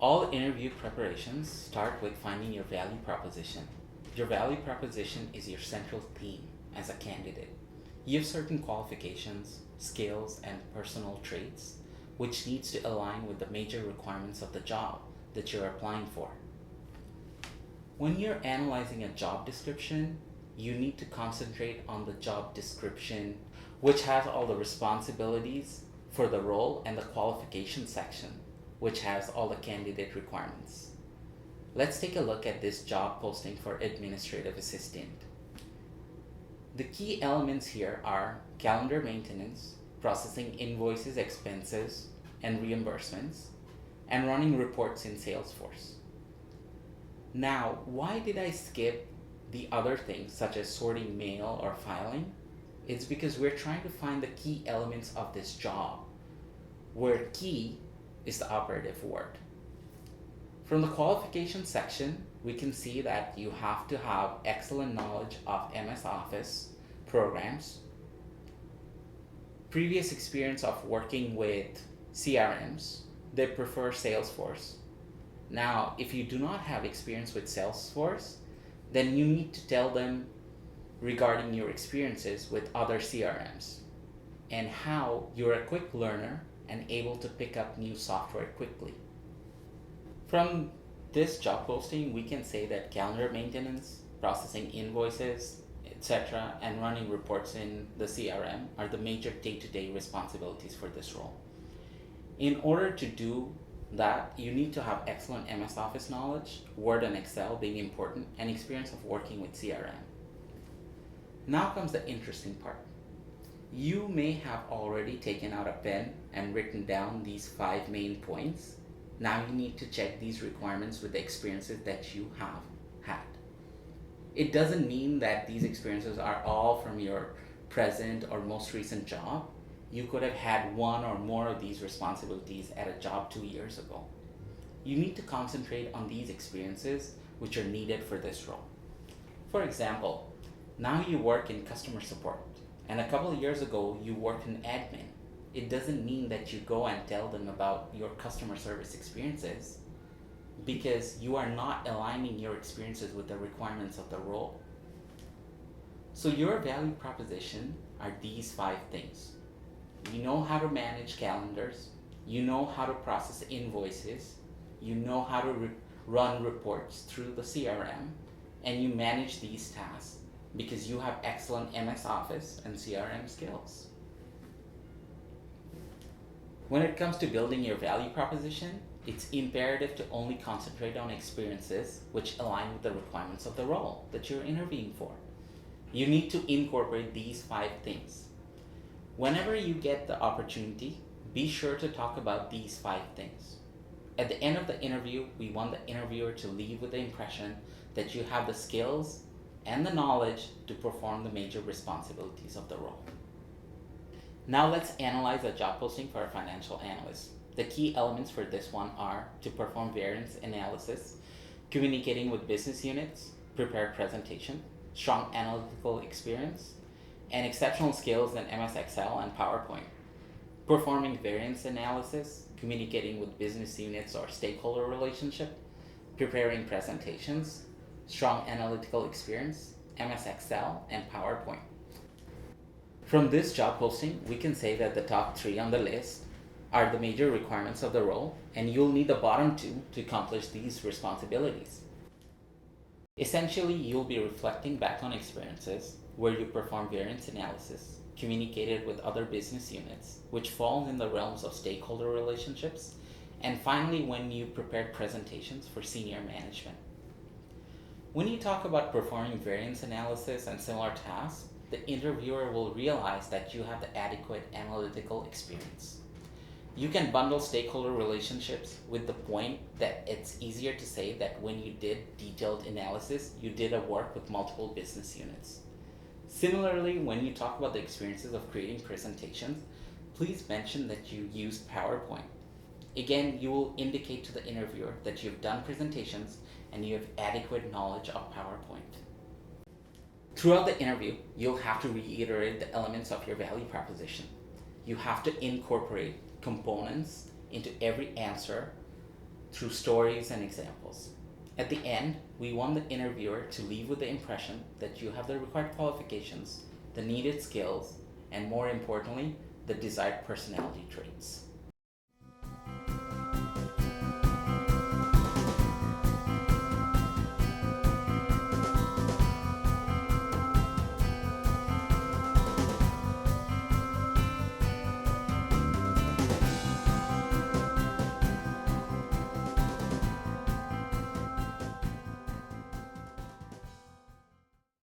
All interview preparations start with finding your value proposition. Your value proposition is your central theme as a candidate. You have certain qualifications, skills, and personal traits which needs to align with the major requirements of the job that you're applying for. When you're analyzing a job description, you need to concentrate on the job description, which has all the responsibilities for the role, and the qualification section, which has all the candidate requirements. Let's take a look at this job posting for administrative assistant. The key elements here are calendar maintenance, processing invoices, expenses, and reimbursements, and running reports in Salesforce. Now, why did I skip the other things such as sorting mail or filing? It's because we're trying to find the key elements of this job, where key is the operative word. From the qualification section, we can see that you have to have excellent knowledge of MS Office programs, previous experience of working with CRMs. They prefer Salesforce. Now, if you do not have experience with Salesforce, then you need to tell them regarding your experiences with other CRMs and how you're a quick learner and able to pick up new software quickly. From this job posting, we can say that calendar maintenance, processing invoices, etc., and running reports in the CRM are the major day-to-day responsibilities for this role. In order to do that, you need to have excellent MS Office knowledge, Word and Excel being important, and experience of working with CRM. Now comes the interesting part. You may have already taken out a pen and written down these 5 main points. Now you need to check these requirements with the experiences that you have had. It doesn't mean that these experiences are all from your present or most recent job. You could have had one or more of these responsibilities at a job 2 years ago. You need to concentrate on these experiences which are needed for this role. For example, now you work in customer support, and a couple of years ago you worked in admin. It doesn't mean that you go and tell them about your customer service experiences, because you are not aligning your experiences with the requirements of the role. So your value proposition are these 5 things. You know how to manage calendars, you know how to process invoices, you know how to run reports through the CRM, and you manage these tasks because you have excellent MS Office and CRM skills. When it comes to building your value proposition, it's imperative to only concentrate on experiences which align with the requirements of the role that you're interviewing for. You need to incorporate these 5 things. Whenever you get the opportunity, be sure to talk about these 5 things. At the end of the interview, we want the interviewer to leave with the impression that you have the skills and the knowledge to perform the major responsibilities of the role. Now let's analyze a job posting for a financial analyst. The key elements for this one are to perform variance analysis, communicating with business units, prepare presentation, strong analytical experience, and exceptional skills in MS Excel and PowerPoint. Performing variance analysis, communicating with business units or stakeholder relationship, preparing presentations, strong analytical experience, MS Excel, and PowerPoint. From this job posting, we can say that the top 3 on the list are the major requirements of the role, and you'll need the bottom 2 to accomplish these responsibilities. Essentially, you'll be reflecting back on experiences where you perform variance analysis, communicated with other business units, which falls in the realms of stakeholder relationships, and finally when you prepared presentations for senior management. When you talk about performing variance analysis and similar tasks, the interviewer will realize that you have the adequate analytical experience. You can bundle stakeholder relationships with the point that it's easier to say that when you did detailed analysis, you did a work with multiple business units. Similarly, when you talk about the experiences of creating presentations, please mention that you used PowerPoint. Again, you will indicate to the interviewer that you've done presentations and you have adequate knowledge of PowerPoint. Throughout the interview, you'll have to reiterate the elements of your value proposition. You have to incorporate components into every answer through stories and examples. At the end, we want the interviewer to leave with the impression that you have the required qualifications, the needed skills, and more importantly, the desired personality traits.